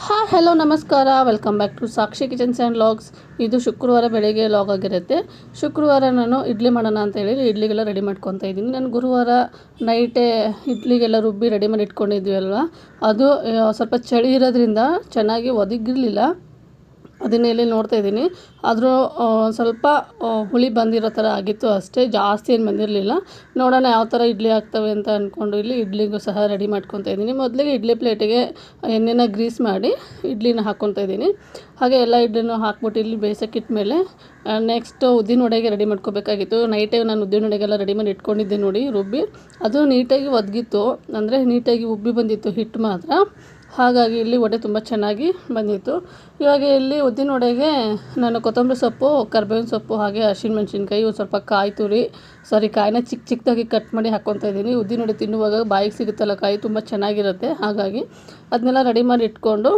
Hello ನಮಸ್ಕಾರ, welcome back to Sakshi kitchens and logs. ಇದು ಶುಕ್ರವಾರ ಬೆಳಗ್ಗೆ ಲಾಗ್ ಆಗಿರುತ್ತೆ. ಶುಕ್ರವಾರ ನಾನು ಇಡ್ಲಿ ಮಾಡೋಣ ಅಂತ ಹೇಳಿ ಇಡ್ಲಿಗೆಲ್ಲ ರೆಡಿ ಮಾಡ್ಕೊತಾ ಇದ್ದೀನಿ. ನಾನು ಗುರುವಾರ ನೈಟೇ ಇಡ್ಲಿಗೆಲ್ಲ ರುಬ್ಬಿ ರೆಡಿ ಮಾಡಿ ಇಟ್ಕೊಂಡಿದ್ವಿ ಅಲ್ವಾ, ಅದು ಸ್ವಲ್ಪ ಚಳಿ ಇರೋದ್ರಿಂದ ಚೆನ್ನಾಗಿ ಒದಗಿರಲಿಲ್ಲ. ಅದನ್ನೇ ಇಲ್ಲಿ ನೋಡ್ತಾ ಇದ್ದೀನಿ. ಆದರೂ ಸ್ವಲ್ಪ ಹುಳಿ ಬಂದಿರೋ ಥರ ಆಗಿತ್ತು ಅಷ್ಟೇ, ಜಾಸ್ತಿ ಏನು ಬಂದಿರಲಿಲ್ಲ. ನೋಡೋಣ ಯಾವ ಥರ ಇಡ್ಲಿ ಆಗ್ತವೆ ಅಂತ ಅಂದ್ಕೊಂಡು ಇಲ್ಲಿ ಇಡ್ಲಿಗೂ ಸಹ ರೆಡಿ ಮಾಡ್ಕೊತಾ ಇದ್ದೀನಿ. ಮೊದಲಿಗೆ ಇಡ್ಲಿ ಪ್ಲೇಟಿಗೆ ಎಣ್ಣೆನ ಗ್ರೀಸ್ ಮಾಡಿ ಇಡ್ಲಿನ ಹಾಕ್ಕೊತಾ ಇದ್ದೀನಿ. ಹಾಗೆ ಎಲ್ಲ ಇಡ್ಲಿನೂ ಹಾಕ್ಬಿಟ್ಟು ಇಲ್ಲಿ ಬೇಯಿಸೋಕ್ಕಿಟ್ಮೇಲೆ ನೆಕ್ಸ್ಟ್ ಉದ್ದಿನ ವಡೆಗೆ ರೆಡಿ ಮಾಡ್ಕೋಬೇಕಾಗಿತ್ತು. ನೈಟೇ ನಾನು ಉದ್ದಿನ ವಡೆಗೆಲ್ಲ ರೆಡಿ ಮಾಡಿ ಇಟ್ಕೊಂಡಿದ್ದೆ ನೋಡಿ, ರುಬ್ಬಿ. ಅದು ನೀಟಾಗಿ ಒದಗಿತ್ತು, ಅಂದರೆ ನೀಟಾಗಿ ಉಬ್ಬಿ ಬಂದಿತ್ತು ಹಿಟ್ಟು ಮಾತ್ರ. ಹಾಗಾಗಿ ಇಲ್ಲಿ ವಡೆ ತುಂಬ ಚೆನ್ನಾಗಿ ಬಂದಿತ್ತು. ಇವಾಗ ಇಲ್ಲಿ ಉದ್ದಿನ ವಡೆಗೆ ನಾನು ಕೊತ್ತಂಬರಿ ಸೊಪ್ಪು, ಕರ್ಬೇವಿನ ಸೊಪ್ಪು, ಹಾಗೆ ಹಸಿಮೆಣ್ಸಿನ್ಕಾಯಿ, ಒಂದು ಸ್ವಲ್ಪ ಕಾಯಿನ ಚಿಕ್ಕ ಚಿಕ್ಕದಾಗಿ ಕಟ್ ಮಾಡಿ ಹಾಕ್ಕೊತಾ ಇದ್ದೀನಿ. ಉದ್ದಿನ ವಡೆ ತಿನ್ನುವಾಗ ಬಾಯಿಗೆ ಸಿಗುತ್ತಲ್ಲ ಕಾಯಿ, ತುಂಬ ಚೆನ್ನಾಗಿರುತ್ತೆ. ಹಾಗಾಗಿ ಅದನ್ನೆಲ್ಲ ರೆಡಿ ಮಾಡಿ ಇಟ್ಕೊಂಡು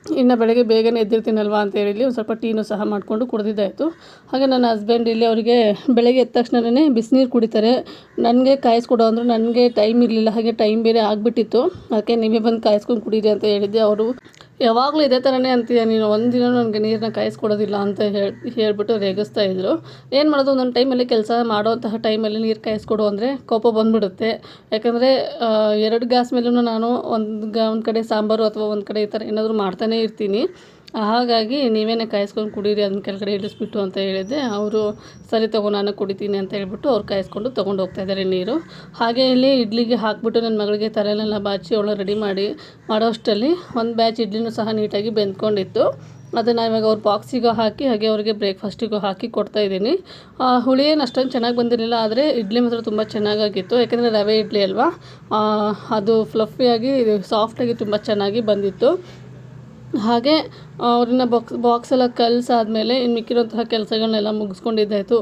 ಇನ್ನು ಬೆಳಗ್ಗೆ ಬೇಗನೆ ಎದ್ದಿರ್ತೀನಲ್ವ ಅಂತ ಹೇಳಿ ಒಂದು ಸ್ವಲ್ಪ ಟೀನೂ ಸಹ ಮಾಡಿಕೊಂಡು ಕುಡಿದಿದ್ದಾಯಿತು. ಹಾಗೆ ನನ್ನ ಹಸ್ಬೆಂಡ್ ಇಲ್ಲಿ ಅವರಿಗೆ ಬೆಳಗ್ಗೆ ಎದ್ದ ತಕ್ಷಣವೇ ಬಿಸಿನೀರು ಕುಡಿತಾರೆ. ನನಗೆ ಕಾಯಿಸ್ಕೊಡೋ ಅಂದರು, ನನಗೆ ಟೈಮ್ ಇರಲಿಲ್ಲ, ಹಾಗೆ ಟೈಮ್ ಬೇರೆ ಆಗಿಬಿಟ್ಟಿತ್ತು. ಅದಕ್ಕೆ ನೀವೇ ಬಂದು ಕಾಯಿಸ್ಕೊಂಡು ಕುಡೀರಿ ಅಂತ ಹೇಳಿದ್ದೆ. ಅವರು ಯಾವಾಗಲೂ ಇದೇ ಥರನೇ ಅಂತೀಯ ನೀನು, ಒಂದಿನ ನನಗೆ ನೀರನ್ನ ಕಾಯಿಸ್ಕೊಡೋದಿಲ್ಲ ಅಂತ ಹೇಳಿಬಿಟ್ಟು ರೇಗಿಸ್ತಾಯಿದ್ರು. ಏನು ಮಾಡೋದು, ಒಂದೊಂದು ಟೈಮಲ್ಲಿ ಕೆಲಸ ಮಾಡೋಂತಹ ಟೈಮಲ್ಲಿ ನೀರು ಕಾಯಿಸ್ಕೊಡು ಅಂದರೆ ಕೋಪ ಬಂದುಬಿಡುತ್ತೆ. ಯಾಕಂದರೆ 2 ಗ್ಯಾಸ್ ಮೇಲೂ ನಾನು ಒಂದು ಕಡೆ ಸಾಂಬಾರು ಅಥವಾ ಒಂದು ಕಡೆ ಈ ಥರ ಏನಾದರೂ ಮಾಡ್ತಾನೇ ಇರ್ತೀನಿ. ಹಾಗಾಗಿ ನೀವೇನೇ ಕಾಯಿಸ್ಕೊಂಡು ಕುಡೀರಿ, ಅದನ್ನ ಕೆಳಗಡೆ ಇಳಿಸ್ಬಿಟ್ಟು ಅಂತ ಹೇಳಿದ್ದೆ. ಅವರು ಸರಿ ತಗೋ ನಾನು ಕುಡಿತೀನಿ ಅಂತ ಹೇಳ್ಬಿಟ್ಟು ಅವ್ರು ಕಾಯಿಸ್ಕೊಂಡು ತೊಗೊಂಡು ಹೋಗ್ತಾಯಿದ್ದಾರೆ ನೀರು. ಹಾಗೆ ಇಲ್ಲಿ ಇಡ್ಲಿಗೆ ಹಾಕ್ಬಿಟ್ಟು ನನ್ನ ಮಗಳಿಗೆ ತಲೆನೆಲ್ಲ ಬಾಚಿ ಅವಳು ರೆಡಿ ಮಾಡೋ ಅಷ್ಟರಲ್ಲಿ ಒಂದು ಬ್ಯಾಚ್ ಇಡ್ಲಿನೂ ಸಹ ನೀಟಾಗಿ ಬೆಂದ್ಕೊಂಡಿತ್ತು. ಅದನ್ನು ಇವಾಗ ಅವ್ರ ಬಾಕ್ಸಿಗೂ ಹಾಕಿ ಹಾಗೆ ಅವರಿಗೆ ಬ್ರೇಕ್ಫಾಸ್ಟಿಗೂ ಹಾಕಿ ಕೊಡ್ತಾಯಿದ್ದೀನಿ. ಹುಳಿ ಏನು ಅಷ್ಟೊಂದು ಚೆನ್ನಾಗಿ ಬಂದಿರಲಿಲ್ಲ, ಆದರೆ ಇಡ್ಲಿ ಮಾತ್ರ ತುಂಬ ಚೆನ್ನಾಗಾಗಿತ್ತು. ಯಾಕೆಂದರೆ ರವೆ ಇಡ್ಲಿ ಅಲ್ವಾ, ಅದು ಫ್ಲಫಿಯಾಗಿ ಸಾಫ್ಟಾಗಿ ತುಂಬ ಚೆನ್ನಾಗಿ ಬಂದಿತ್ತು. ಹಾಗೆ ಅವ್ರನ್ನ ಬಾಕ್ಸ್ ಎಲ್ಲ ಕಲಿಸಾದ್ಮೇಲೆ ಇನ್ನು ಮಿಕ್ಕಿರೋಂತಹ ಕೆಲಸಗಳನ್ನೆಲ್ಲ ಮುಗಿಸ್ಕೊಂಡಿದ್ದಾಯಿತು.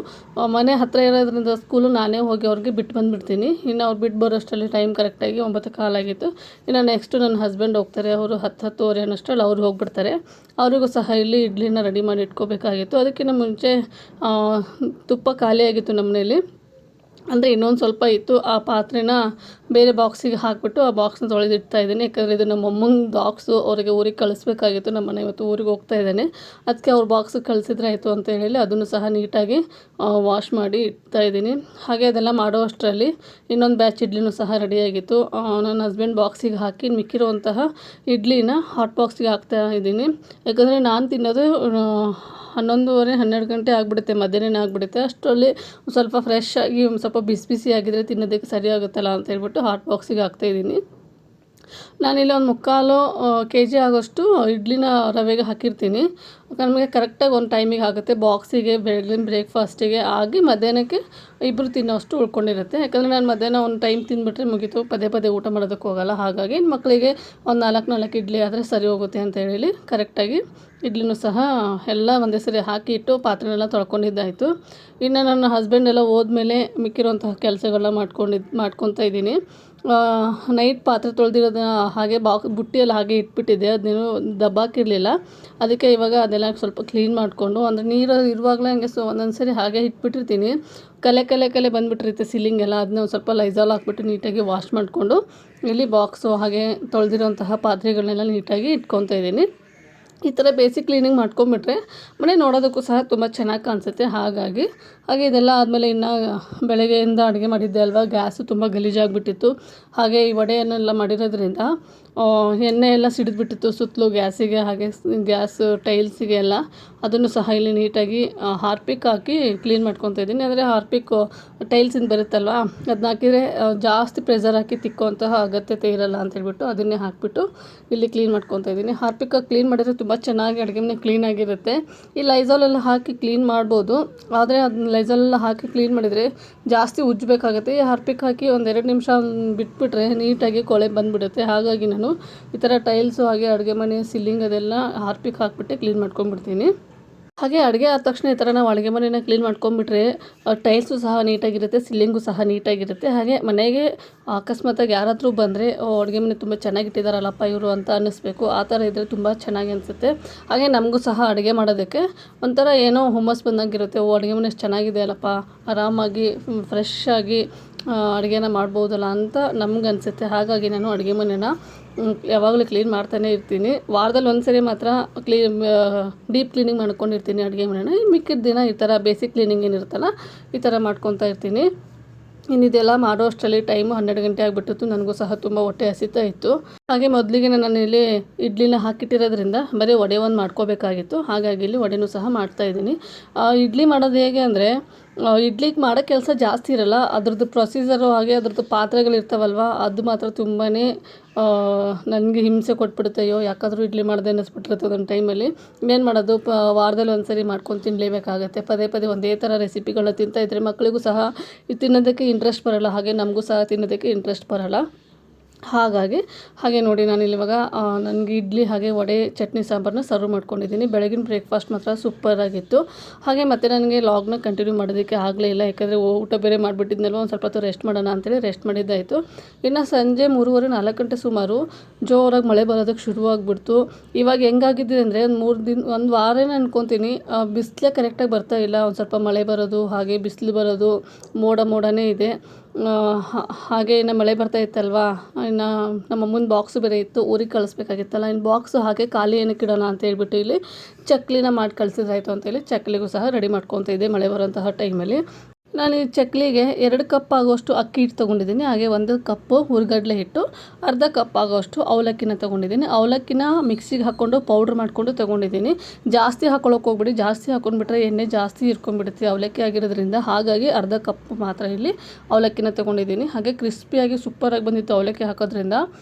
ಮನೆ ಹತ್ತಿರ ಇರೋದ್ರಿಂದ ಸ್ಕೂಲು ನಾನೇ ಹೋಗಿ ಅವ್ರಿಗೆ ಬಿಟ್ಟು ಬಂದುಬಿಡ್ತೀನಿ. ಇನ್ನು ಅವ್ರು ಬಿಟ್ಟು ಬರೋಷ್ಟರಲ್ಲಿ ಟೈಮ್ ಕರೆಕ್ಟಾಗಿ 9:15 ಆಗಿತ್ತು. ಇನ್ನು ನೆಕ್ಸ್ಟು ನನ್ನ ಹಸ್ಬೆಂಡ್ ಹೋಗ್ತಾರೆ, ಅವರು 10-10:30 ಅನ್ನೋಷ್ಟರಲ್ಲಿ ಅವ್ರು ಹೋಗ್ಬಿಡ್ತಾರೆ. ಅವರಿಗೂ ಸಹ ಇಲ್ಲಿ ಇಡ್ಲಿನ ರೆಡಿ ಮಾಡಿ ಇಟ್ಕೋಬೇಕಾಗಿತ್ತು. ಅದಕ್ಕಿಂತ ಮುಂಚೆ ತುಪ್ಪ ಖಾಲಿಯಾಗಿತ್ತು ನಮ್ಮ ಮನೇಲಿ, ಅಂದರೆ ಇನ್ನೊಂದು ಸ್ವಲ್ಪ ಇತ್ತು. ಆ ಪಾತ್ರೆನ ಬೇರೆ ಬಾಕ್ಸಿಗೆ ಹಾಕಿಬಿಟ್ಟು ಆ ಬಾಕ್ಸ್ನ ತೊಳೆದಿಡ್ತಾ ಇದ್ದೀನಿ. ಯಾಕಂದರೆ ಇದು ನಮ್ಮ ಅಮ್ಮನ ಬಾಕ್ಸು, ಅವರಿಗೆ ಊರಿಗೆ ಕಳಿಸ್ಬೇಕಾಗಿತ್ತು. ನಮ್ಮ ಮನೆ ಇವತ್ತು ಊರಿಗೆ ಹೋಗ್ತಾ ಇದ್ದಾನೆ, ಅದಕ್ಕೆ ಅವ್ರ ಬಾಕ್ಸಿಗೆ ಕಳಿಸಿದ್ರೆ ಆಯಿತು ಅಂತ ಹೇಳಿ ಅದನ್ನು ಸಹ ನೀಟಾಗಿ ವಾಶ್ ಮಾಡಿ ಇಡ್ತಾ ಇದ್ದೀನಿ. ಹಾಗೆ ಅದೆಲ್ಲ ಮಾಡೋ ಅಷ್ಟರಲ್ಲಿ ಇನ್ನೊಂದು ಬ್ಯಾಚ್ ಇಡ್ಲಿನೂ ಸಹ ರೆಡಿಯಾಗಿತ್ತು. ನನ್ನ ಹಸ್ಬೆಂಡ್ ಬಾಕ್ಸಿಗೆ ಹಾಕಿ ಮಿಕ್ಕಿರುವಂತಹ ಇಡ್ಲಿನ ಹಾಟ್ ಬಾಕ್ಸಿಗೆ ಹಾಕ್ತಾ ಇದ್ದೀನಿ. ಯಾಕಂದರೆ ನಾನು ತಿನ್ನೋದು 11:30-12 ಗಂಟೆ ಆಗಿಬಿಡುತ್ತೆ, ಮಧ್ಯಾಹ್ನ ಆಗಿಬಿಡುತ್ತೆ. ಅಷ್ಟರಲ್ಲಿ ಸ್ವಲ್ಪ ಫ್ರೆಶ್ ಆಗಿ ಒಂದು ಸ್ವಲ್ಪ ಬಿಸಿ ಆಗಿದ್ದರೆ ತಿನ್ನೋದಕ್ಕೆ ಸರಿಯಾಗುತ್ತಲ್ಲ ಅಂತ ಹೇಳ್ಬಿಟ್ಟು ಹಾಟ್ ಬಾಕ್ಸಿಗೆ ಹಾಕ್ತಾಯಿದ್ದೀನಿ. ನಾನಿಲ್ಲಿ ಒಂದು 3/4 kg ಆಗೋಷ್ಟು ಇಡ್ಲಿನ ರವೆಗೆ ಹಾಕಿರ್ತೀನಿ. ನಮಗೆ ಕರೆಕ್ಟಾಗಿ ಒಂದು ಟೈಮಿಗೆ ಆಗುತ್ತೆ. ಬಾಕ್ಸಿಗೆ ಬೆಳಗಿನ ಬ್ರೇಕ್ಫಾಸ್ಟಿಗೆ ಆಗಿ ಮಧ್ಯಾಹ್ನಕ್ಕೆ ಇಬ್ಬರು ತಿನ್ನೋಷ್ಟು ಉಳ್ಕೊಂಡಿರುತ್ತೆ. ಯಾಕಂದರೆ ನಾನು ಮಧ್ಯಾಹ್ನ ಒಂದು ಟೈಮ್ ತಿಂದುಬಿಟ್ರೆ ಮುಗೀತು, ಪದೇ ಪದೇ ಊಟ ಮಾಡೋದಕ್ಕೆ ಹೋಗಲ್ಲ. ಹಾಗಾಗಿ ಮಕ್ಕಳಿಗೆ ಒಂದು 4 ಇಡ್ಲಿ ಆದರೆ ಸರಿ ಹೋಗುತ್ತೆ ಅಂತ ಹೇಳಿ ಕರೆಕ್ಟಾಗಿ ಇಡ್ಲಿನೂ ಸಹ ಎಲ್ಲ ಒಂದೇ ಸರಿ ಹಾಕಿ ಇಟ್ಟು ಪಾತ್ರೆನೆಲ್ಲ ತೊಳ್ಕೊಂಡಿದ್ದಾಯಿತು. ಇನ್ನು ನನ್ನ ಹಸ್ಬೆಂಡ್ ಎಲ್ಲ ಹೋದ್ಮೇಲೆ ಮಿಕ್ಕಿರೋಂತಹ ಕೆಲಸಗಳನ್ನ ಮಾಡ್ಕೊತಾ ಇದ್ದೀನಿ. ನೈಟ್ ಪಾತ್ರೆ ತೊಳೆದಿರೋದನ್ನ ಹಾಗೆ ಬುಟ್ಟಿಯಲ್ಲಿ ಹಾಗೆ ಇಟ್ಬಿಟ್ಟಿದ್ದೆ, ಅದನ್ನೇನು ದಬ್ಬಾಕಿರಲಿಲ್ಲ. ಅದಕ್ಕೆ ಇವಾಗ ಅದೆಲ್ಲ ಸ್ವಲ್ಪ ಕ್ಲೀನ್ ಮಾಡಿಕೊಂಡು, ಅಂದರೆ ನೀರು ಇರುವಾಗಲೇ ಹಂಗೆ ಒಂದೊಂದು ಸರಿ ಹಾಗೆ ಇಟ್ಬಿಟ್ಟಿರ್ತೀನಿ. ಕಲೆ ಬಂದುಬಿಟ್ಟಿರುತ್ತೆ ಸೀಲಿಂಗೆಲ್ಲ. ಅದನ್ನ ಒಂದು ಸ್ವಲ್ಪ ಲೈಸಾಲ್ ಹಾಕ್ಬಿಟ್ಟು ನೀಟಾಗಿ ವಾಶ್ ಮಾಡಿಕೊಂಡು ಇಲ್ಲಿ ಬಾಕ್ಸು ಹಾಗೆ ತೊಳೆದಿರೋಂತಹ ಪಾತ್ರೆಗಳನ್ನೆಲ್ಲ ನೀಟಾಗಿ ಇಟ್ಕೊತಾ ಇದ್ದೀನಿ. ಈ ಥರ ಬೇಸಿಕ್ ಕ್ಲೀನಿಂಗ್ ಮಾಡ್ಕೊಂಬಿಟ್ರೆ ಮನೆ ನೋಡೋದಕ್ಕೂ ಸಹ ತುಂಬ ಚೆನ್ನಾಗಿ ಕಾಣಿಸುತ್ತೆ. ಹಾಗೆ ಇದೆಲ್ಲ ಆದಮೇಲೆ ಇನ್ನು ಬೆಳಗ್ಗೆಯಿಂದ ಅಡುಗೆ ಮಾಡಿದ್ದೆ ಅಲ್ವಾ, ಗ್ಯಾಸು ತುಂಬ ಗಲೀಜಾಗಿಬಿಟ್ಟಿತ್ತು. ಹಾಗೆ ಈ ವಡೆಯನ್ನೆಲ್ಲ ಮಾಡಿರೋದ್ರಿಂದ ಎಣ್ಣೆ ಎಲ್ಲ ಸಿಡಿದ್ಬಿಟ್ಟಿತ್ತು ಸುತ್ತಲೂ ಗ್ಯಾಸಿಗೆ, ಹಾಗೆ ಗ್ಯಾಸ್ ಟೈಲ್ಸಿಗೆ ಎಲ್ಲ. ಅದನ್ನು ಸಹ ಇಲ್ಲಿ ನೀಟಾಗಿ ಹಾರ್ಪಿಕ್ ಹಾಕಿ ಕ್ಲೀನ್ ಮಾಡ್ಕೊತಾ ಇದ್ದೀನಿ. ಅಂದರೆ ಹಾರ್ಪಿಕ್ ಟೈಲ್ಸಿಂದ ಬರುತ್ತಲ್ವ, ಅದನ್ನ ಹಾಕಿದರೆ ಜಾಸ್ತಿ ಪ್ರೆಷರ್ ಹಾಕಿ ತಿಕ್ಕುವಂತಹ ಅಗತ್ಯತೆ ಇರಲ್ಲ ಅಂತ ಹೇಳ್ಬಿಟ್ಟು ಅದನ್ನೇ ಹಾಕಿಬಿಟ್ಟು ಇಲ್ಲಿ ಕ್ಲೀನ್ ಮಾಡ್ಕೊತಾ ಇದ್ದೀನಿ. ಹಾರ್ಪಿಕ್ ಕ್ಲೀನ್ ಮಾಡಿದರೆ ತುಂಬ ಚೆನ್ನಾಗಿ ಅಡುಗೆ ಮನೆ ಕ್ಲೀನಾಗಿರುತ್ತೆ. ಈ ಲೈಸಾಲೆಲ್ಲ ಹಾಕಿ ಕ್ಲೀನ್ ಮಾಡ್ಬೋದು, ಆದರೆ ಅದನ್ನ ಲೈಸಾಲೆಲ್ಲ ಹಾಕಿ ಕ್ಲೀನ್ ಮಾಡಿದರೆ ಜಾಸ್ತಿ ಉಜ್ಜಬೇಕಾಗುತ್ತೆ. ಈ ಹಾರ್ಪಿಕ್ ಹಾಕಿ ಒಂದು 2 ನಿಮಿಷ ಬಿಟ್ಬಿಟ್ರೆ ನೀಟಾಗಿ ಕೊಳೆ ಬಂದುಬಿಡುತ್ತೆ. ಹಾಗಾಗಿ ನಾನು ಈ ಥರ ಟೈಲ್ಸು ಹಾಗೆ ಅಡುಗೆ ಮನೆ ಸೀಲಿಂಗ್ ಅದೆಲ್ಲ ಹಾರ್ಪಿಕ್ ಹಾಕಿಬಿಟ್ಟೆ ಕ್ಲೀನ್ ಮಾಡ್ಕೊಂಡ್ಬಿಡ್ತೀನಿ. ಹಾಗೆ ಅಡುಗೆ ಆದ ತಕ್ಷಣ ಈ ಥರ ನಾವು ಅಡುಗೆ ಮನೆನ ಕ್ಲೀನ್ ಮಾಡ್ಕೊಂಬಿಟ್ರೆ ಟೈಲ್ಸು ಸಹ ನೀಟಾಗಿರುತ್ತೆ, ಸೀಲಿಂಗು ಸಹ ನೀಟಾಗಿರುತ್ತೆ. ಹಾಗೆ ಮನೆಗೆ ಅಕಸ್ಮಾತಾಗಿ ಯಾರಾದರೂ ಬಂದರೆ ಅಡುಗೆ ಮನೆ ತುಂಬ ಚೆನ್ನಾಗಿಟ್ಟಿದ್ದಾರಲ್ಲಪ್ಪ ಇವರು ಅಂತ ಅನ್ನಿಸ್ಬೇಕು. ಆ ಥರ ಇದ್ದರೆ ತುಂಬ ಚೆನ್ನಾಗಿ ಅನಿಸುತ್ತೆ. ಹಾಗೆ ನಮಗೂ ಸಹ ಅಡುಗೆ ಮಾಡೋದಕ್ಕೆ ಒಂಥರ ಏನೋ ಹುಮ್ಮಸ್ ಬಂದಂಗಿರುತ್ತೆ. ಅಡುಗೆ ಮನೆ ಎಷ್ಟು ಚೆನ್ನಾಗಿದೆ ಅಲ್ಲಪ್ಪ, ಆರಾಮಾಗಿ ಫ್ರೆಶ್ ಆಗಿ ಅಡುಗೆನ ಮಾಡ್ಬೋದಲ್ಲ ಅಂತ ನಮ್ಗೆ ಅನಿಸುತ್ತೆ. ಹಾಗಾಗಿ ನಾನು ಅಡುಗೆ ಮನೆನ ಯಾವಾಗಲೂ ಕ್ಲೀನ್ ಮಾಡ್ತಾನೆ ಇರ್ತೀನಿ. ವಾರದಲ್ಲಿ ಒಂದು ಸರಿ ಮಾತ್ರ ಡೀಪ್ ಕ್ಲೀನಿಂಗ್ ಮಾಡ್ಕೊಂಡಿರ್ತೀನಿ ಅಡುಗೆ ಮನೆನ. ಮಿಕ್ಕಿದ ದಿನ ಈ ಥರ ಬೇಸಿಕ್ ಕ್ಲೀನಿಂಗ್ ಏನಿರುತ್ತಲ್ಲ ಈ ಥರ ಮಾಡ್ಕೊತಾ ಇರ್ತೀನಿ. ಇನ್ನಿದೆಲ್ಲ ಮಾಡೋ ಅಷ್ಟರಲ್ಲಿ ಟೈಮು 12 ಗಂಟೆ ಆಗಿಬಿಟ್ಟಿತ್ತು. ನನಗೂ ಸಹ ತುಂಬ ಹೊಟ್ಟೆ ಹಸಿತಾ ಇತ್ತು. ಹಾಗೆ ಮೊದಲಿಗೆ ನಾನು ಇಲ್ಲಿ ಇಡ್ಲಿನ ಹಾಕಿಟ್ಟಿರೋದ್ರಿಂದ ಬರೀ ವಡೆ ಒಂದು ಮಾಡ್ಕೋಬೇಕಾಗಿತ್ತು. ಹಾಗಾಗಿ ಇಲ್ಲಿ ವಡೆನೂ ಸಹ ಮಾಡ್ತಾಯಿದ್ದೀನಿ. ಇಡ್ಲಿ ಮಾಡೋದು ಹೇಗೆ ಅಂದರೆ, ಇಡ್ಲಿಗೆ ಮಾಡೋ ಕೆಲಸ ಜಾಸ್ತಿ ಇರೋಲ್ಲ. ಅದ್ರದ್ದು ಪ್ರೊಸೀಜರು ಹಾಗೆ ಅದ್ರದ್ದು ಪಾತ್ರೆಗಳಿರ್ತಾವಲ್ವ, ಅದು ಮಾತ್ರ ತುಂಬಾ ನನಗೆ ಹಿಂಸೆ ಕೊಟ್ಬಿಡುತ್ತೆ. ಅಯ್ಯೋ ಯಾಕಾದರೂ ಇಡ್ಲಿ ಮಾಡಿದೆ ಅನ್ನಿಸ್ಬಿಟ್ಟಿರುತ್ತೆ ಒಂದೊಂದು ಟೈಮಲ್ಲಿ. ಇನ್ನೇನು ಮಾಡೋದು, ವಾರದಲ್ಲಿ ಒಂದು ಸರಿ ಮಾಡ್ಕೊಂಡು ತಿನ್ನಲೇಬೇಕಾಗತ್ತೆ. ಪದೇ ಪದೇ ಒಂದೇ ಥರ ರೆಸಿಪಿಗಳನ್ನ ತಿಂತಾಯಿದ್ರೆ ಮಕ್ಕಳಿಗೂ ಸಹ ತಿನ್ನೋದಕ್ಕೆ ಇಂಟ್ರೆಸ್ಟ್ ಬರೋಲ್ಲ, ಹಾಗೆ ನಮಗೂ ಸಹ ತಿನ್ನೋದಕ್ಕೆ ಇಂಟ್ರೆಸ್ಟ್ ಬರೋಲ್ಲ. ಹಾಗೆ ನೋಡಿ ನಾನಿಲ್ಲಿ ಇವಾಗ ನನಗೆ ಇಡ್ಲಿ ಹಾಗೆ ವಡೆ ಚಟ್ನಿ ಸಾಂಬಾರನ್ನ ಸರ್ವ್ ಮಾಡ್ಕೊಂಡಿದ್ದೀನಿ. ಬೆಳಗಿನ ಬ್ರೇಕ್ಫಾಸ್ಟ್ ಮಾತ್ರ ಸೂಪರಾಗಿತ್ತು. ಹಾಗೆ ಮತ್ತೆ ನನಗೆ ಲಾಗ್ನ ಕಂಟಿನ್ಯೂ ಮಾಡೋದಕ್ಕೆ ಆಗಲೇ ಇಲ್ಲ, ಯಾಕಂದರೆ ಊಟ ಬೇರೆ ಮಾಡಿಬಿಟ್ಟಿದ್ನಲ್ವ, ಒಂದು ಸ್ವಲ್ಪ ಹೊತ್ತು ರೆಸ್ಟ್ ಮಾಡೋಣ ಅಂತೇಳಿ ರೆಸ್ಟ್ ಮಾಡಿದ್ದಾಯಿತು. ಇನ್ನು ಸಂಜೆ 3:30 4 ಗಂಟೆ ಸುಮಾರು ಜೋರಾಗಿ ಮಳೆ ಬರೋದಕ್ಕೆ ಶುರುವಾಗ್ಬಿಡ್ತು. ಇವಾಗ ಹೆಂಗಾಗಿದೆ ಅಂದರೆ ಒಂದು ವಾರನೇ ಅನ್ಕೊತೀನಿ, ಬಿಸಿಲೇ ಕರೆಕ್ಟಾಗಿ ಬರ್ತಾ ಇಲ್ಲ. ಒಂದು ಸ್ವಲ್ಪ ಮಳೆ ಬರೋದು ಹಾಗೆ ಬಿಸಿಲು ಬರೋದು, ಮೋಡನೇ ಇದೆ. ಹಾಗೆ ಇನ್ನು ಮಳೆ ಬರ್ತಾ ಇತ್ತಲ್ವಾ, ಇನ್ನು ನಮ್ಮಮ್ಮನ ಬಾಕ್ಸು ಬೇರೆ ಇತ್ತು, ಊರಿಗೆ ಕಳಿಸ್ಬೇಕಾಗಿತ್ತಲ್ಲ. ಇನ್ನು ಬಾಕ್ಸು ಹಾಗೆ ಖಾಲಿ ಏನಕ್ಕೆ ಇಡೋಣ ಅಂತ ಹೇಳ್ಬಿಟ್ಟು ಇಲ್ಲಿ ಚಕ್ಲಿನ ಮಾಡಿ ಕಳಿಸಿದ್ರಾಯ್ತು ಅಂತೇಳಿ ಚಕ್ಲಿಗೂ ಸಹ ರೆಡಿ ಮಾಡ್ಕೊತಾ ಇದ್ದೆ ಮಳೆ ಬರೋಂತಹ ಟೈಮಲ್ಲಿ. ನಾನು ಈ ಚಕ್ಲಿಗೆ 2 ಕಪ್ ಆಗೋಷ್ಟು ಅಕ್ಕಿ ಹಿಟ್ಟು ತೊಗೊಂಡಿದ್ದೀನಿ. ಹಾಗೆ 1 ಕಪ್ಪು ಹುರ್ಗಡ್ಲೆ ಹಿಟ್ಟು, ಅರ್ಧ ಕಪ್ ಆಗೋಷ್ಟು ಅವಲಕ್ಕಿನ ತೊಗೊಂಡಿದ್ದೀನಿ. ಅವಲಕ್ಕಿನ ಮಿಕ್ಸಿಗೆ ಹಾಕ್ಕೊಂಡು ಪೌಡ್ರ್ ಮಾಡಿಕೊಂಡು ತೊಗೊಂಡಿದ್ದೀನಿ. ಜಾಸ್ತಿ ಹಾಕ್ಕೊಳ್ಳೋಕೆ ಹೋಗ್ಬಿಡಿ, ಜಾಸ್ತಿ ಹಾಕ್ಕೊಂಡ್ಬಿಟ್ರೆ ಎಣ್ಣೆ ಜಾಸ್ತಿ ಹಿಡ್ಕೊಂಡ್ಬಿಡುತ್ತೆ ಅವಲಕ್ಕಿ ಆಗಿರೋದ್ರಿಂದ. ಹಾಗಾಗಿ ಅರ್ಧ ಕಪ್ ಮಾತ್ರ ಇಲ್ಲಿ ಅವಲಕ್ಕಿನ ತೊಗೊಂಡಿದ್ದೀನಿ. ಹಾಗೆ ಕ್ರಿಸ್ಪಿಯಾಗಿ ಸೂಪರಾಗಿ ಬಂದಿತ್ತು ಅವಲಕ್ಕಿ ಹಾಕೋದ್ರಿಂದ.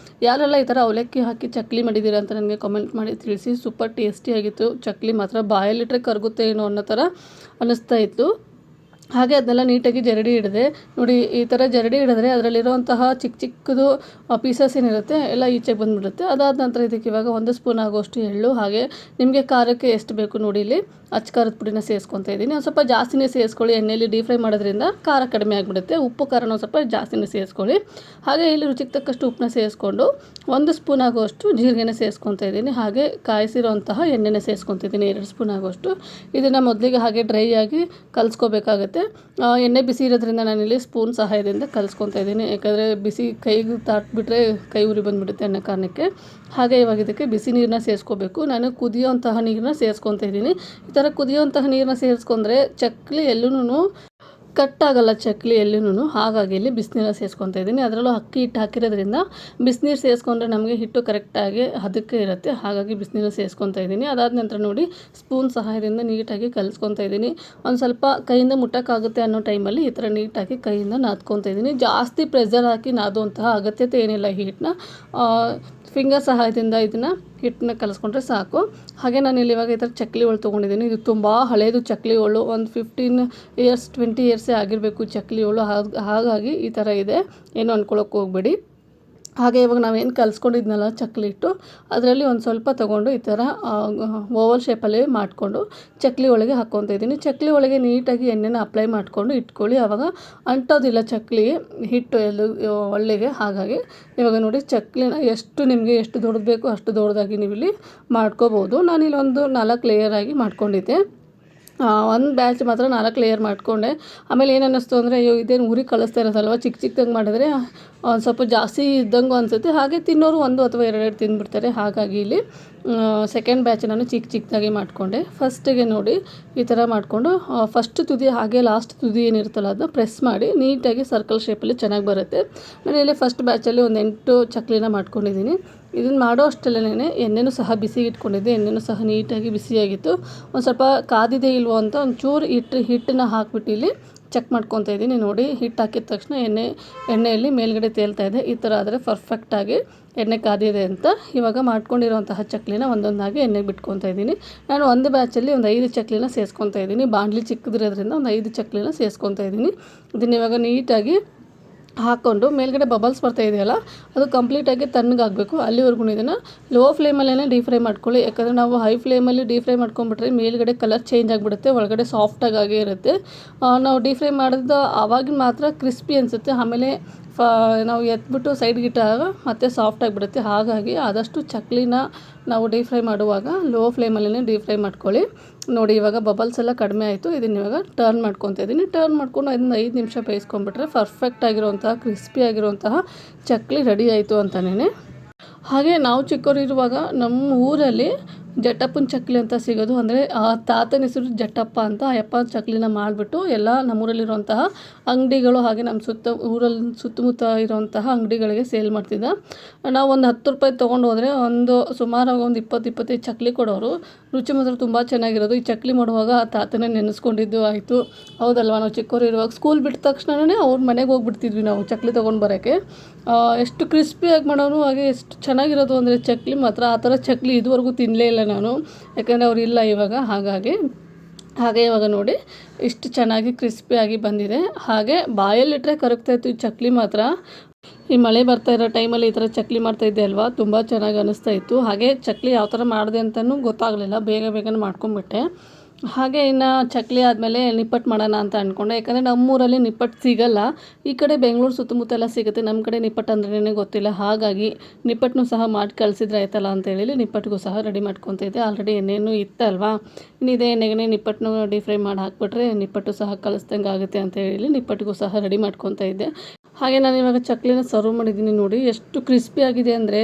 ಯಾರೆಲ್ಲ ಈ ಥರ ಅವಲಕ್ಕಿ ಹಾಕಿ ಚಕ್ಲಿ ಮಾಡಿದ್ದೀರಾ ಅಂತ ನನಗೆ ಕಮೆಂಟ್ ಮಾಡಿ ತಿಳಿಸಿ. ಸೂಪರ್ ಟೇಸ್ಟಿಯಾಗಿತ್ತು. ಚಕ್ಲಿ ಮಾತ್ರ ಬಾಯಲ್ಲಿಟ್ಟರೆ ಕರಗುತ್ತೆ ಏನೋ ಅನ್ನೋ ಥರ ಅನ್ನಿಸ್ತಾ ಇತ್ತು. ಹಾಗೆ ಅದನ್ನೆಲ್ಲ ನೀಟಾಗಿ ಜರಡಿ ಹಿಡಿದೆ. ನೋಡಿ ಈ ಥರ ಜರಡಿ ಹಿಡಿದ್ರೆ ಅದರಲ್ಲಿರುವಂತಹ ಚಿಕ್ಕದು ಪೀಸಸ್ ಏನಿರುತ್ತೆ ಎಲ್ಲ ಈಚೆಗೆ ಬಂದುಬಿಡುತ್ತೆ. ಅದಾದ ನಂತರ ಇದಕ್ಕೆ ಇವಾಗ 1 ಸ್ಪೂನ್ ಆಗೋಷ್ಟು ಎಳ್ಳು, ಹಾಗೆ ನಿಮಗೆ ಖಾರಕ್ಕೆ ಎಷ್ಟು ಬೇಕು ನೋಡಿ ಇಲ್ಲಿ ಖಾರದ ಪುಡಿನ ಸೇರಿಸ್ಕೊತಾ ಇದ್ದೀನಿ. ಒಂದು ಸ್ವಲ್ಪ ಜಾಸ್ತಿನೇ ಸೇರಿಸ್ಕೊಳ್ಳಿ, ಎಣ್ಣೆಯಲ್ಲಿ ಡೀಪ್ ಫ್ರೈ ಮಾಡೋದ್ರಿಂದ ಖಾರ ಕಡಿಮೆ ಆಗಿಬಿಡುತ್ತೆ. ಉಪ್ಪು ಖಾರನ ಸ್ವಲ್ಪ ಜಾಸ್ತಿನೇ ಸೇರಿಸ್ಕೊಳ್ಳಿ. ಹಾಗೆ ಇಲ್ಲಿ ರುಚಿಗೆ ತಕ್ಕಷ್ಟು ಉಪ್ಪನ್ನ ಸೇರಿಸ್ಕೊಂಡು 1 ಸ್ಪೂನ್ ಆಗೋಷ್ಟು ಜೀರಿಗೆನ ಸೇರಿಸ್ಕೊತಾ ಇದ್ದೀನಿ. ಹಾಗೆ ಕಾಯಿಸಿರೋಂತಹ ಎಣ್ಣೆನ ಸೇರಿಸ್ಕೊತಿದ್ದೀನಿ 2 ಸ್ಪೂನ್ ಆಗೋಷ್ಟು. ಇದನ್ನು ಮೊದಲಿಗೆ ಹಾಗೆ ಡ್ರೈ ಆಗಿ ಕಲಿಸ್ಕೋಬೇಕಾಗತ್ತೆ. ಎಣ್ಣೆ ಬಿಸಿ ಇರೋದ್ರಿಂದ ನಾನಿಲ್ಲಿ ಸ್ಪೂನ್ ಸಹಾಯದಿಂದ ಕಲಿಸ್ಕೊತಾ ಇದ್ದೀನಿ, ಯಾಕಂದರೆ ಬಿಸಿ ಕೈಗೆ ತಾಟ್ಬಿಟ್ರೆ ಕೈ ಉರಿ ಬಂದುಬಿಡುತ್ತೆ ಅನ್ನೋ ಕಾರಣಕ್ಕೆ. ಹಾಗೆ ಇವಾಗ ಇದಕ್ಕೆ ಬಿಸಿ ನೀರನ್ನ ಸೇರಿಸ್ಕೋಬೇಕು. ನಾನು ಕುದಿಯೋಂತಹ ನೀರನ್ನ ಸೇರಿಸ್ಕೊತಾ ಇದ್ದೀನಿ. ಈ ಥರ ಕುದಿಯೋಂತಹ ನೀರನ್ನ ಸೇರಿಸ್ಕೊಂಡ್ರೆ ಚಕ್ಲಿ ಎಲ್ಲೂ ಕಟ್ಟಾಗಲ್ಲ, ಚಕ್ಲಿ ಎಲ್ಲೂ. ಹಾಗಾಗಿ ಇಲ್ಲಿ ಬಿಸಿನೀರನ್ನ ಸೇರಿಸ್ಕೊತಾ ಇದ್ದೀನಿ. ಅದರಲ್ಲೂ ಅಕ್ಕಿ ಹಿಟ್ಟು ಹಾಕಿರೋದ್ರಿಂದ ಬಿಸಿನೀರು ಸೇರಿಸ್ಕೊಂಡ್ರೆ ನಮಗೆ ಹಿಟ್ಟು ಕರೆಕ್ಟಾಗಿ ಅದಕ್ಕೆ ಇರುತ್ತೆ. ಹಾಗಾಗಿ ಬಿಸಿನೀರನ್ನ ಸೇರಿಸ್ಕೊತಾ ಇದ್ದೀನಿ. ಅದಾದ ನಂತರ ನೋಡಿ ಸ್ಪೂನ್ ಸಹಾಯದಿಂದ ನೀಟಾಗಿ ಕಲಿಸ್ಕೊತಾ ಇದ್ದೀನಿ. ಒಂದು ಸ್ವಲ್ಪ ಕೈಯಿಂದ ಮುಟ್ಟೋಕ್ಕಾಗುತ್ತೆ ಅನ್ನೋ ಟೈಮಲ್ಲಿ ಈ ಥರ ನೀಟಾಗಿ ಕೈಯಿಂದ ನಾದ್ಕೊತಾ ಇದ್ದೀನಿ. ಜಾಸ್ತಿ ಪ್ರೆಷರ್ ಹಾಕಿ ನಾದುವಂತಹ ಅಗತ್ಯತೆ ಏನಿಲ್ಲ. ಈ ಹಿಟ್ಟನ್ನ ಫಿಂಗರ್ ಸಹಾಯದಿಂದ ಇದನ್ನು ಹಿಟ್ಟನ್ನ ಕಲಿಸ್ಕೊಂಡ್ರೆ ಸಾಕು. ಹಾಗೆ ನಾನು ಇಲ್ಲಿ ಇವಾಗ ಈ ಥರ ಚಕ್ಲಿ ಒಳ್ಳು ತೊಗೊಂಡಿದ್ದೀನಿ. ಇದು ತುಂಬ ಹಳೇದು ಚಕ್ಲಿ ಒಳ್ಳು, ಒಂದು 15 ಇಯರ್ಸ್ 20 ಇಯರ್ಸೇ ಆಗಿರಬೇಕು ಚಕ್ಲಿ ಒಳ್ಳು. ಹಾಗಾಗಿ ಈ ಥರ ಇದೆ, ಏನು ಅಂದ್ಕೊಳ್ಳೋಕೆ ಹೋಗ್ಬೇಡಿ. ಹಾಗೆ ಇವಾಗ ನಾವೇನು ಕಲಿಸ್ಕೊಂಡಿದ್ನಲ್ಲ ಚಕ್ಲಿ ಹಿಟ್ಟು, ಅದರಲ್ಲಿ ಒಂದು ಸ್ವಲ್ಪ ತೊಗೊಂಡು ಈ ಥರ ಓವಲ್ ಶೇಪಲ್ಲಿ ಮಾಡಿಕೊಂಡು ಚಕ್ಲಿ ಒಳಗೆ ಹಾಕ್ಕೊತಾ ಇದ್ದೀನಿ. ಚಕ್ಲಿ ಒಳಗೆ ನೀಟಾಗಿ ಎಣ್ಣೆನ ಅಪ್ಲೈ ಮಾಡಿಕೊಂಡು ಇಟ್ಕೊಳ್ಳಿ, ಆವಾಗ ಅಂಟೋದಿಲ್ಲ ಚಕ್ಲಿ ಹಿಟ್ಟು ಒಳ್ಳೆಗೆ. ಹಾಗಾಗಿ ಇವಾಗ ನೋಡಿ ಚಕ್ಲಿನ ನಿಮಗೆ ಎಷ್ಟು ದೊಡ್ಡದು ಬೇಕು ಅಷ್ಟು ದೊಡ್ಡದಾಗಿ ನೀವು ಇಲ್ಲಿ ಮಾಡ್ಕೋಬೋದು. ನಾನಿಲ್ಲಿ ಒಂದು 4 ಲೇಯರಾಗಿ ಮಾಡ್ಕೊಂಡಿದ್ದೆ. ಒಂದು ಬ್ಯಾಚ್ ಮಾತ್ರ 4 ಲೇಯರ್ ಮಾಡಿಕೊಂಡೆ. ಆಮೇಲೆ ಏನು ಅನ್ನಿಸ್ತು ಅಂದರೆ, ಅಯ್ಯೋ ಇದೇನು ಊರಿಗೆ ಕಳಿಸ್ತಾ ಇರೋದಲ್ವ, ಚಿಕ್ಕದಾಗಿ ಮಾಡಿದ್ರೆ ಒಂದು ಸ್ವಲ್ಪ ಜಾಸ್ತಿ ಇದ್ದಂಗೂ ಅನಿಸುತ್ತೆ. ಹಾಗೆ ತಿನ್ನೋರು 1 ಅಥವಾ 2 ತಿಂದುಬಿಡ್ತಾರೆ. ಹಾಗಾಗಿ ಇಲ್ಲಿ ಸೆಕೆಂಡ್ ಬ್ಯಾಚ್ ನಾನು ಚಿಕ್ಕದಾಗಿ ಮಾಡಿಕೊಂಡೆ. ಫಸ್ಟಿಗೆ ನೋಡಿ ಈ ಥರ ಮಾಡಿಕೊಂಡು ಫಸ್ಟ್ ತುದಿ ಹಾಗೆ ಲಾಸ್ಟ್ ತುದಿ ಏನಿರುತ್ತಲ್ಲ ಅದನ್ನ ಪ್ರೆಸ್ ಮಾಡಿ ನೀಟಾಗಿ ಸರ್ಕಲ್ ಶೇಪಲ್ಲಿ ಚೆನ್ನಾಗಿ ಬರುತ್ತೆ. ನಾನು ಇಲ್ಲಿ ಫಸ್ಟ್ ಬ್ಯಾಚಲ್ಲಿ ಒಂದು 8 ಚಕ್ಲಿನ ಮಾಡ್ಕೊಂಡಿದ್ದೀನಿ. ಇದನ್ನು ಮಾಡೋ ಅಷ್ಟರಲ್ಲೇ ಎಣ್ಣೆನೂ ಸಹ ಬಿಸಿಗೆ ಇಟ್ಕೊಂಡಿದ್ದೆ. ಎಣ್ಣೆನೂ ಸಹ ನೀಟಾಗಿ ಬಿಸಿಯಾಗಿತ್ತು. ಒಂದು ಸ್ವಲ್ಪ ಕಾದಿದೆ ಇಲ್ವೋ ಅಂತ ಒಂಚೂರು ಹಿಟ್ಟನ್ನ ಹಾಕ್ಬಿಟ್ಟು ಇಲ್ಲಿ ಚೆಕ್ ಮಾಡ್ಕೊತಾ ಇದ್ದೀನಿ. ನೋಡಿ ಹಿಟ್ಟು ಹಾಕಿದ ತಕ್ಷಣ ಎಣ್ಣೆಯಲ್ಲಿ ಮೇಲ್ಗಡೆ ತೇಲ್ತಾ ಇದೆ. ಈ ಥರ ಆದರೆ ಪರ್ಫೆಕ್ಟಾಗಿ ಎಣ್ಣೆ ಕಾದಿದೆ ಅಂತ. ಇವಾಗ ಮಾಡ್ಕೊಂಡಿರೋಂತಹ ಚಕ್ಲಿನ ಒಂದೊಂದಾಗಿ ಎಣ್ಣೆಗೆ ಬಿಟ್ಕೊತಾ ಇದ್ದೀನಿ. ನಾನು ಒಂದು ಬ್ಯಾಚಲ್ಲಿ ಒಂದು 5 ಚಕ್ಲಿನ ಸೇರಿಸ್ಕೊತಾ ಇದ್ದೀನಿ. ಬಾಣಲಿ ಚಿಕ್ಕದಿರೋದ್ರಿಂದ ಒಂದು 5 ಚಕ್ಲಿನ ಸೇರಿಸ್ಕೊತಾ ಇದ್ದೀನಿ. ಇದನ್ನ ಇವಾಗ ನೀಟಾಗಿ ಹಾಕ್ಕೊಂಡು ಮೇಲ್ಗಡೆ ಬಬಲ್ಸ್ ಬರ್ತಾ ಇದೆಯಲ್ಲ, ಅದು ಕಂಪ್ಲೀಟಾಗಿ ತಣ್ಣಗಾಗಬೇಕು. ಅಲ್ಲಿವರೆಗೂ ಇದನ್ನು ಲೋ ಫ್ಲೇಮಲ್ಲೇ ಡೀಪ್ ಫ್ರೈ ಮಾಡ್ಕೊಳ್ಳಿ. ಯಾಕಂದರೆ ನಾವು ಹೈ ಫ್ಲೇಮಲ್ಲಿ ಡೀಪ್ ಫ್ರೈ ಮಾಡ್ಕೊಂಡ್ಬಿಟ್ರೆ ಮೇಲ್ಗಡೆ ಕಲರ್ ಚೇಂಜ್ ಆಗಿಬಿಡುತ್ತೆ, ಒಳಗಡೆ ಸಾಫ್ಟಾಗೇ ಇರುತ್ತೆ. ನಾವು ಡೀಪ್ ಫ್ರೈ ಮಾಡಿದ ಆವಾಗಿನ ಮಾತ್ರ ಕ್ರಿಸ್ಪಿ ಅನಿಸುತ್ತೆ, ಆಮೇಲೆ ನಾವು ಎತ್ಬಿಟ್ಟು ಸೈಡ್ಗಿಟ್ಟಾಗ ಮತ್ತೆ ಸಾಫ್ಟಾಗಿಬಿಡುತ್ತೆ. ಹಾಗಾಗಿ ಆದಷ್ಟು ಚಕ್ಲಿನ ನಾವು ಡೀಪ್ ಫ್ರೈ ಮಾಡುವಾಗ ಲೋ ಫ್ಲೇಮಲ್ಲೇ ಡೀಪ್ ಫ್ರೈ ಮಾಡ್ಕೊಳ್ಳಿ. ನೋಡಿ ಇವಾಗ ಬಬಲ್ಸ್ ಎಲ್ಲ ಕಡಿಮೆ ಆಯಿತು. ಇದನ್ನ ಇವಾಗ ಟರ್ನ್ ಮಾಡ್ಕೊತಾ ಇದ್ದೀನಿ. ಟರ್ನ್ ಮಾಡ್ಕೊಂಡು ಅದನ್ನ 5 ನಿಮಿಷ ಬೇಯಿಸ್ಕೊಂಡ್ಬಿಟ್ರೆ ಪರ್ಫೆಕ್ಟ್ ಆಗಿರುವಂತಹ ಕ್ರಿಸ್ಪಿ ಆಗಿರುವಂತಹ ಚಕ್ಲಿ ರೆಡಿ ಆಯಿತು ಅಂತಲೇ. ಹಾಗೆ ನಾವು ಚಿಕ್ಕವರಿರುವಾಗ ನಮ್ಮ ಊರಲ್ಲಿ ಜಟ್ಟಪ್ಪನ ಚಕ್ಲಿ ಅಂತ ಸಿಗೋದು. ಅಂದರೆ ಆ ತಾತನ ಹೆಸರು ಜಟ್ಟಪ್ಪ ಅಂತ. ಆ ಯಪ್ಪ ಚಕ್ಲಿನ ಮಾಡಿಬಿಟ್ಟು ಎಲ್ಲ ನಮ್ಮೂರಲ್ಲಿರುವಂತಹ ಅಂಗಡಿಗಳು ಹಾಗೆ ನಮ್ಮ ಊರಲ್ಲಿ ಸುತ್ತಮುತ್ತ ಇರುವಂತಹ ಅಂಗಡಿಗಳಿಗೆ ಸೇಲ್ ಮಾಡ್ತಿದ್ದ. ನಾವು ಒಂದು 10 ರೂಪಾಯಿ ತೊಗೊಂಡು ಹೋದರೆ ಸುಮಾರಾಗಿ ಒಂದು 20-25 ಚಕ್ಲಿ ಕೊಡೋರು. ರುಚಿ ಮಾತ್ರ ತುಂಬ ಚೆನ್ನಾಗಿರೋದು. ಈ ಚಕ್ಲಿ ಮಾಡುವಾಗ ಆ ತಾತನೇ ನೆನೆಸ್ಕೊಂಡಿದ್ದು ಆಯಿತು. ಹೌದಲ್ವ, ನಾವು ಚಿಕ್ಕವರು ಇರುವಾಗ ಸ್ಕೂಲ್ ಬಿಟ್ಟ ತಕ್ಷಣವೇ ಅವ್ರ ಮನೆಗೆ ಹೋಗ್ಬಿಡ್ತಿದ್ವಿ ನಾವು ಚಕ್ಲಿ ತೊಗೊಂಡು ಬರೋಕ್ಕೆ. ಎಷ್ಟು ಕ್ರಿಸ್ಪಿಯಾಗಿ ಮಾಡೋರು, ಹಾಗೆ ಎಷ್ಟು ಚೆನ್ನಾಗಿರೋದು ಅಂದರೆ ಚಕ್ಲಿ ಮಾತ್ರ. ಆ ಥರ ಚಕ್ಲಿ ಇದುವರೆಗೂ ತಿನ್ನಲೇ ಇಲ್ಲ ನಾನು, ಯಾಕಂದರೆ ಅವ್ರು ಇಲ್ಲ ಇವಾಗ. ಹಾಗೆ ಇವಾಗ ನೋಡಿ ಇಷ್ಟು ಚೆನ್ನಾಗಿ ಕ್ರಿಸ್ಪಿಯಾಗಿ ಬಂದಿದೆ. ಹಾಗೆ ಬಾಯಲ್ಲಿಟ್ಟರೆ ಕರಗ್ತಾಯಿತ್ತು ಈ ಚಕ್ಲಿ ಮಾತ್ರ. ಈ ಮಳೆ ಬರ್ತಾ ಇರೋ ಟೈಮಲ್ಲಿ ಈ ಥರ ಚಕ್ಲಿ ಮಾಡ್ತಾಯಿದ್ದೆ ಅಲ್ವಾ, ತುಂಬ ಚೆನ್ನಾಗಿ ಅನ್ನಿಸ್ತಾ ಇತ್ತು. ಹಾಗೆ ಚಕ್ಲಿ ಯಾವ ಥರ ಮಾಡಿದೆ ಅಂತಲೂ ಗೊತ್ತಾಗಲಿಲ್ಲ, ಬೇಗನೆ ಮಾಡ್ಕೊಂಬಿಟ್ಟೆ. ಹಾಗೆ ಇನ್ನು ಚಕ್ಲಿ ಆದಮೇಲೆ ನಿಪ್ಪಟ್ಟು ಮಾಡೋಣ ಅಂತ ಅಂದ್ಕೊಂಡೆ. ಯಾಕಂದರೆ ನಮ್ಮೂರಲ್ಲಿ ನಿಪ್ಪಟ್ಟು ಸಿಗಲ್ಲ. ಈ ಕಡೆ ಬೆಂಗಳೂರು ಸುತ್ತಮುತ್ತ ಎಲ್ಲ ಸಿಗುತ್ತೆ, ನಮ್ಮ ಕಡೆ ನಿಪ್ಪಟ್ಟು ಅಂದ್ರೇ ಗೊತ್ತಿಲ್ಲ. ಹಾಗಾಗಿ ನಿಪ್ಪಟ್ಟನ್ನು ಸಹ ಮಾಡಿ ಕಳಿಸಿದ್ರೆ ಆಯ್ತಲ್ಲ ಅಂತೇಳಿ ನಿಪ್ಪಟ್ಟಿಗೂ ಸಹ ರೆಡಿ ಮಾಡ್ಕೊತಿದ್ದೆ. ಆಲ್ರೆಡಿ ಎಣ್ಣೆನೂ ಇತ್ತಲ್ವಾ, ಇನ್ನಿದೆ ಎಣ್ಣೆಗೆ ನಿಪ್ಪಟ್ಟನ್ನು ಡೀಪ್ ಫ್ರೈ ಮಾಡಿ ಹಾಕ್ಬಿಟ್ರೆ ನಿಪ್ಪಟ್ಟು ಸಹ ಕಲಿಸ್ದಂಗೆ ಆಗುತ್ತೆ ಅಂತ ಹೇಳಿ ನಿಪ್ಪಟ್ಟಿಗೂ ಸಹ ರೆಡಿ ಮಾಡ್ಕೊತಾ ಇದ್ದೆ. ಹಾಗೆ ನಾನು ಇವಾಗ ಚಕ್ಲಿನ ಸರ್ವ್ ಮಾಡಿದ್ದೀನಿ. ನೋಡಿ ಎಷ್ಟು ಕ್ರಿಸ್ಪಿ ಆಗಿದೆ ಅಂದರೆ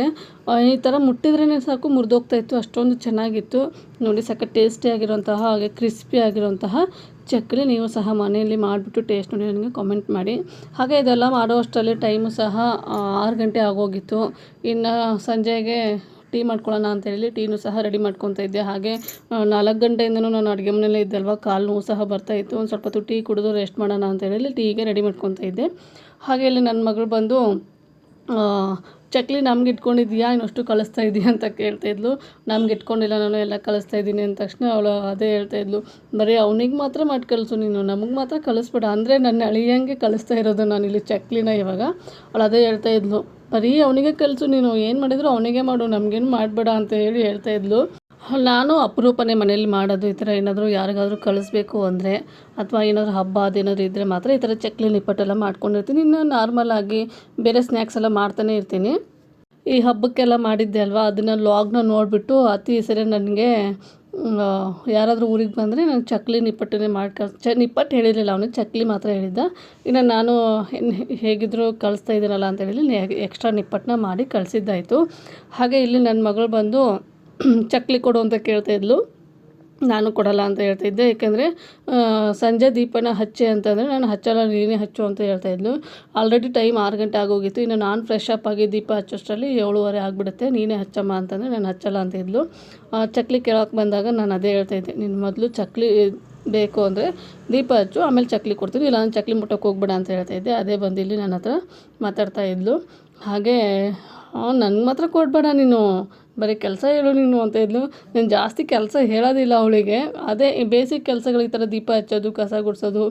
ಈ ಥರ ಮುಟ್ಟಿದ್ರೇ ಸಾಕು ಮುರಿದೋಗ್ತಾಯಿತ್ತು, ಅಷ್ಟೊಂದು ಚೆನ್ನಾಗಿತ್ತು. ನೋಡಿ ಸಖತ್ ಟೇಸ್ಟಿ ಆಗಿರುವಂತಹ ಹಾಗೆ ಕ್ರಿಸ್ಪಿ ಆಗಿರುವಂತಹ ಚಕ್ಲಿ ನೀವು ಸಹ ಮನೆಯಲ್ಲಿ ಮಾಡಿಬಿಟ್ಟು ಟೇಸ್ಟ್ ನೋಡಿ ನನಗೆ ಕಾಮೆಂಟ್ ಮಾಡಿ. ಹಾಗೆ ಇದೆಲ್ಲ ಮಾಡೋ ಅಷ್ಟರಲ್ಲಿ ಟೈಮು ಸಹ 6 ಗಂಟೆ ಆಗೋಗಿತ್ತು. ಇನ್ನು ಸಂಜೆಗೆ ಟೀ ಮಾಡ್ಕೊಳ್ಳೋಣ ಅಂತೇಳಿ ಟೀನೂ ಸಹ ರೆಡಿ ಮಾಡ್ಕೊತಾ ಇದ್ದೆ. ಹಾಗೆ 4 ಗಂಟೆಯಿಂದನೂ ನಾನು ಅಡುಗೆ ಮನೆಯಲ್ಲೇ ಇದ್ದಲ್ವ, ಕಾಲು ನೋವು ಸಹ ಬರ್ತಾಯಿತ್ತು. ಒಂದು ಸ್ವಲ್ಪ ಹೊತ್ತು ಟೀ ಕುಡಿದು ರೆಸ್ಟ್ ಮಾಡೋಣ ಅಂತೇಳಿ ಟೀಗೆ ರೆಡಿ ಮಾಡ್ಕೊತಾ ಇದ್ದೆ. ಹಾಗೆ ಇಲ್ಲಿ ನನ್ನ ಮಗಳು ಬಂದು ಚಕ್ಲಿ ನಮ್ಗೆ ಇಟ್ಕೊಂಡಿದ್ದೀಯಾ, ಇನ್ನಷ್ಟು ಕಳಿಸ್ತಾ ಇದೆಯಾ ಅಂತ ಕೇಳ್ತಾಯಿದ್ಲು. ನಮ್ಗೆ ಇಟ್ಕೊಂಡಿಲ್ಲ, ನಾನು ಎಲ್ಲ ಕಳಿಸ್ತಾ ಇದ್ದೀನಿ ಅಂದ ತಕ್ಷಣ ಅವಳು ಅದೇ ಹೇಳ್ತಾಯಿದ್ಲು, ಬರೀ ಅವನಿಗೆ ಮಾತ್ರ ಮಾಡಿ ಕಳಿಸು ನೀನು, ನಮಗೆ ಮಾತ್ರ ಕಳಿಸ್ಬೇಡ. ಅಂದರೆ ನನ್ನ ಅಳಿಯಂಗೆ ಕಳಿಸ್ತಾ ಇರೋದು ನಾನಿಲ್ಲಿ ಚಕ್ಲಿನ ಇವಾಗ. ಅವಳು ಅದೇ ಹೇಳ್ತಾಯಿದ್ಲು, ಬರೀ ಅವನಿಗೆ ಕಳಿಸು ನೀನು, ಏನು ಮಾಡಿದ್ರು ಅವನಿಗೆ ಮಾಡು, ನಮಗೇನು ಮಾಡಬೇಡ ಅಂತ ಹೇಳಿ ಹೇಳ್ತಾಯಿದ್ಲು. ನಾನು ಅಪರೂಪನೇ ಮನೇಲಿ ಮಾಡೋದು. ಈ ಥರ ಏನಾದರೂ ಯಾರಿಗಾದರೂ ಕಳಿಸ್ಬೇಕು ಅಂದರೆ ಅಥವಾ ಏನಾದರೂ ಹಬ್ಬ ಅದೇನಾದರೂ ಇದ್ದರೆ ಮಾತ್ರ ಈ ಥರ ಚಕ್ಲಿ ನಿಪ್ಪಟ್ಟೆಲ್ಲ ಮಾಡ್ಕೊಂಡಿರ್ತೀನಿ. ಇನ್ನು ನಾರ್ಮಲಾಗಿ ಬೇರೆ ಸ್ನ್ಯಾಕ್ಸ್ ಎಲ್ಲ ಮಾಡ್ತಾನೆ ಇರ್ತೀನಿ. ಈ ಹಬ್ಬಕ್ಕೆಲ್ಲ ಮಾಡಿದ್ದೆ ಅಲ್ವಾ, ಅದನ್ನು ಲಾಗ್ನ ನೋಡಿಬಿಟ್ಟು ಅತಿ ಸರಿ ನನಗೆ ಯಾರಾದರೂ ಊರಿಗೆ ಬಂದರೆ ನಾನು ಚಕ್ಲಿ ನಿಪ್ಪಟ್ಟನ್ನೇ ಮಾಡಿ ನಿಪ್ಪಟ್ಟು ಹೇಳಿರಲಿಲ್ಲ, ಅವನು ಚಕ್ಲಿ ಮಾತ್ರ ಹೇಳಿದ್ದ. ಇನ್ನು ನಾನು ಹೇಗಿದ್ದರೂ ಕಳಿಸ್ತಾ ಇದ್ದೀನಲ್ಲ ಅಂತ ಹೇಳಿ ಎಕ್ಸ್ಟ್ರಾ ನಿಪ್ಪಟ್ಟನ್ನ ಮಾಡಿ ಕಳಿಸಿದ್ದಾಯಿತು. ಹಾಗೆ ಇಲ್ಲಿ ನನ್ನ ಮಗಳು ಬಂದು ಚಕ್ಲಿ ಕೊಡು ಅಂತ ಕೇಳ್ತಾಯಿದ್ಲು. ನಾನು ಕೊಡಲ್ಲ ಅಂತ ಹೇಳ್ತಾಯಿದ್ದೆ. ಏಕೆಂದರೆ ಸಂಜೆ ದೀಪನ ಹಚ್ಚೆ ಅಂತಂದರೆ ನಾನು ಹಚ್ಚಲ್ಲ, ನೀನೇ ಹಚ್ಚು ಅಂತ ಹೇಳ್ತಾಯಿದ್ಲು. ಆಲ್ರೆಡಿ ಟೈಮ್ 6 ಗಂಟೆ ಆಗೋಗಿತ್ತು. ಇನ್ನು ನಾನು ಫ್ರೆಶ್ ಅಪ್ ಆಗಿ ದೀಪ ಹಚ್ಚೋಷ್ಟರಲ್ಲಿ 7:15 ಆಗಿಬಿಡುತ್ತೆ. ನೀನೇ ಹಚ್ಚಮ್ಮ ಅಂತಂದರೆ ನಾನು ಹಚ್ಚಲ್ಲ ಅಂತ ಇದ್ಲು. ಚಕ್ಲಿ ಕೇಳೋಕೆ ಬಂದಾಗ ನಾನು ಅದೇ ಹೇಳ್ತಾಯಿದ್ದೆ, ನೀನು ಮೊದಲು ಚಕ್ಲಿ ಬೇಕು ಅಂದರೆ ದೀಪ ಹಚ್ಚು, ಆಮೇಲೆ ಚಕ್ಲಿ ಕೊಡ್ತೀನಿ, ಇಲ್ಲ ನಾನು ಚಕ್ಲಿ ಮುಟ್ಟೋಕೆ ಹೋಗ್ಬೇಡ ಅಂತ ಹೇಳ್ತಾಯಿದ್ದೆ. ಅದೇ ಬಂದು ಇಲ್ಲಿ ನನ್ನ ಹತ್ರ ಮಾತಾಡ್ತಾ ಇದ್ಲು. ಹಾಗೆ ನನಗೆ ಮಾತ್ರ ಕೊಡಬೇಡ ನೀನು, ಬರೀ ಕೆಲಸ ಹೇಳು ನೀನು ಅಂತ ಇದ್ಲು. ನಾನು ಜಾಸ್ತಿ ಕೆಲಸ ಹೇಳೋದಿಲ್ಲ ಅವಳಿಗೆ. ಅದೇ ಬೇಸಿಕ್ ಕೆಲಸಗಳು, ಈ ಥರ ದೀಪ ಹಚ್ಚೋದು, ಕಸ ಗುಡಿಸೋದು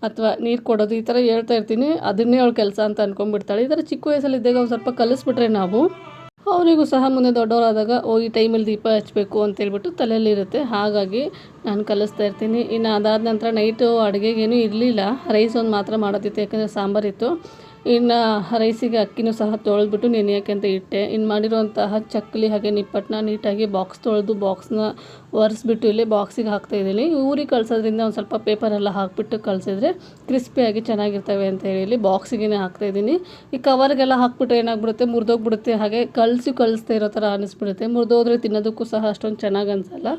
ಅಥವಾ ನೀರು ಕೊಡೋದು, ಈ ಥರ ಹೇಳ್ತಾ ಇರ್ತೀನಿ. ಅದನ್ನೇ ಅವಳು ಕೆಲಸ ಅಂತ ಅಂದ್ಕೊಂಡ್ಬಿಡ್ತಾಳೆ. ಈ ಥರ ಚಿಕ್ಕ ವಯಸ್ಸಲ್ಲಿದ್ದಾಗ ಒಂದು ಸ್ವಲ್ಪ ಕಲಿಸ್ಬಿಟ್ರೆ ನಾವು, ಅವರಿಗೂ ಸಹ ಮುಂದೆ ದೊಡ್ಡವರಾದಾಗ ಈ ಟೈಮಲ್ಲಿ ದೀಪ ಹಚ್ಚಬೇಕು ಅಂತೇಳ್ಬಿಟ್ಟು ತಲೆಯಲ್ಲಿರುತ್ತೆ. ಹಾಗಾಗಿ ನಾನು ಕಲಿಸ್ತಾ ಇರ್ತೀನಿ. ಇನ್ನು ಅದಾದ ನಂತರ ನೈಟು ಅಡುಗೆಗೇನೂ ಇರಲಿಲ್ಲ, ರೈಸ್ ಒಂದು ಮಾತ್ರ ಮಾಡೋದಿತ್ತು, ಯಾಕಂದರೆ ಸಾಂಬಾರಿತ್ತು. ಇನ್ನು ರೈಸಿಗೆ ಅಕ್ಕಿನೂ ಸಹ ತೊಳೆದ್ಬಿಟ್ಟು ನೆನೆಯೋಕ್ಕೆ ಅಂತ ಇಟ್ಟೆ. ಇನ್ನು ಮಾಡಿರುವಂತಹ ಚಕ್ಕಲಿ ಹಾಗೆ ನಿಪ್ಪಟ್ಟನ್ನ ನೀಟಾಗಿ ಬಾಕ್ಸ್ ತೊಳೆದು ಬಾಕ್ಸ್ನ ಒರೆಸ್ಬಿಟ್ಟು ಇಲ್ಲಿ ಬಾಕ್ಸಿಗೆ ಹಾಕ್ತಾಯಿದ್ದೀನಿ. ಊರಿಗೆ ಕಳಿಸೋದ್ರಿಂದ ಒಂದು ಸ್ವಲ್ಪ ಪೇಪರೆಲ್ಲ ಹಾಕಿಬಿಟ್ಟು ಕಳಿಸಿದ್ರೆ ಕ್ರಿಸ್ಪಿಯಾಗಿ ಚೆನ್ನಾಗಿರ್ತವೆ ಅಂತ ಹೇಳಿ ಬಾಕ್ಸಿಗೆ ಹಾಕ್ತಾಯಿದ್ದೀನಿ. ಈ ಕವರ್ಗೆಲ್ಲ ಹಾಕ್ಬಿಟ್ರೆ ಏನಾಗ್ಬಿಡುತ್ತೆ, ಮುರಿದೋಗ್ಬಿಡುತ್ತೆ. ಹಾಗೆ ಕಳಿಸ್ತಾ ಇರೋ ಥರ ಅನ್ನಿಸ್ಬಿಡುತ್ತೆ. ಮುರಿದೋದ್ರೆ ತಿನ್ನೋದಕ್ಕೂ ಸಹ ಅಷ್ಟೊಂದು ಚೆನ್ನಾಗಿ ಅನಿಸಲ್ಲ.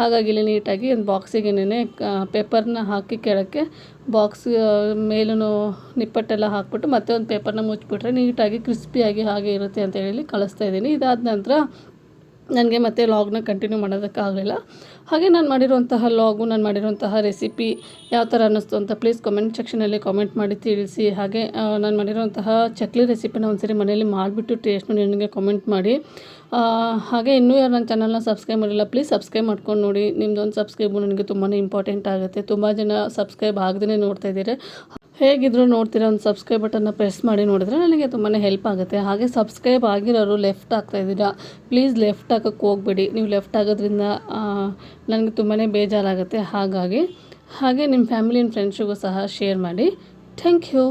ಹಾಗಾಗಿ ಇಲ್ಲಿ ನೀಟಾಗಿ ಒಂದು ಬಾಕ್ಸಿಗೆ ಪೇಪರ್ನ ಹಾಕಿ ಕೆಳಕ್ಕೆ ಬಾಕ್ಸ್ ಮೇಲೂ ನಿಪ್ಪಟ್ಟೆಲ್ಲ ಹಾಕ್ಬಿಟ್ಟು ಮತ್ತೆ ಒಂದು ಪೇಪರ್ನ ಮುಚ್ಚಿಬಿಟ್ರೆ ನೀಟಾಗಿ ಕ್ರಿಸ್ಪಿಯಾಗಿ ಹಾಗೆ ಇರುತ್ತೆ ಅಂತ ಹೇಳಿ ಕಳಿಸ್ತಾ ಇದ್ದೀನಿ. ಇದಾದ ನಂತರ ನನಗೆ ಮತ್ತೆ ಲಾಗ್ನ ಕಂಟಿನ್ಯೂ ಮಾಡೋದಕ್ಕಾಗಲಿಲ್ಲ. ಹಾಗೆ ನಾನು ಮಾಡಿರುವಂತಹ ಲಾಗು, ನಾನು ಮಾಡಿರುವಂತಹ ರೆಸಿಪಿ ಯಾವ ಥರ ಅನ್ನಿಸ್ತು ಅಂತ ಪ್ಲೀಸ್ ಕಮೆಂಟ್ ಸೆಕ್ಷನಲ್ಲಿ ಕಾಮೆಂಟ್ ಮಾಡಿ ತಿಳಿಸಿ. ಹಾಗೆ ನಾನು ಮಾಡಿರುವಂತಹ ಚಕ್ಲಿ ರೆಸಿಪಿನ ಒಂದ್ಸರಿ ಮನೆಯಲ್ಲಿ ಮಾಡಿಬಿಟ್ಟು ಟೇಸ್ಟ್ ನೋಡಿ ನನಗೆ ಕಾಮೆಂಟ್ ಮಾಡಿ. ಹಾಗೆ ಇನ್ನೂ ಯಾರು ನನ್ನ ಚಾನಲ್ನ ಸಬ್ಸ್ಕ್ರೈಬ್ ಮಾಡಿಲ್ಲ, ಪ್ಲೀಸ್ ಸಬ್ಸ್ಕ್ರೈಬ್ ಮಾಡ್ಕೊಂಡು ನೋಡಿ. ನಿಮ್ಮದೊಂದು ಸಬ್ಸ್ಕ್ರೈಬು ನನಗೆ ತುಂಬಾ ಇಂಪಾರ್ಟೆಂಟ್ ಆಗುತ್ತೆ. ತುಂಬ ಜನ ಸಬ್ಸ್ಕ್ರೈಬ್ ಆಗದೇ ನೋಡ್ತಾ ಇದ್ದೀರಿ. ಹೇಗಿದ್ದರೂ ನೋಡ್ತೀರಾ, ಒಂದು ಸಬ್ಸ್ಕ್ರೈಬ್ ಬಟನ್ನ ಪ್ರೆಸ್ ಮಾಡಿ ನೋಡಿದ್ರೆ ನನಗೆ ತುಂಬಾ ಹೆಲ್ಪ್ ಆಗುತ್ತೆ. ಹಾಗೆ ಸಬ್ಸ್ಕ್ರೈಬ್ ಆಗಿರೋರು ಲೆಫ್ಟ್ ಆಗ್ತಾಯಿದ್ದೀರಾ, ಪ್ಲೀಸ್ ಲೆಫ್ಟ್ ಹಾಕೋಕ್ಕೆ ಹೋಗ್ಬೇಡಿ. ನೀವು ಲೆಫ್ಟ್ ಆಗೋದ್ರಿಂದ ನನಗೆ ತುಂಬಾ ಬೇಜಾರಾಗುತ್ತೆ. ಹಾಗೆ ನಿಮ್ಮ ಫ್ಯಾಮಿಲಿ ಆ್ಯಂಡ್ ಫ್ರೆಂಡ್ಸಿಗೂ ಸಹ ಶೇರ್ ಮಾಡಿ. Thank you.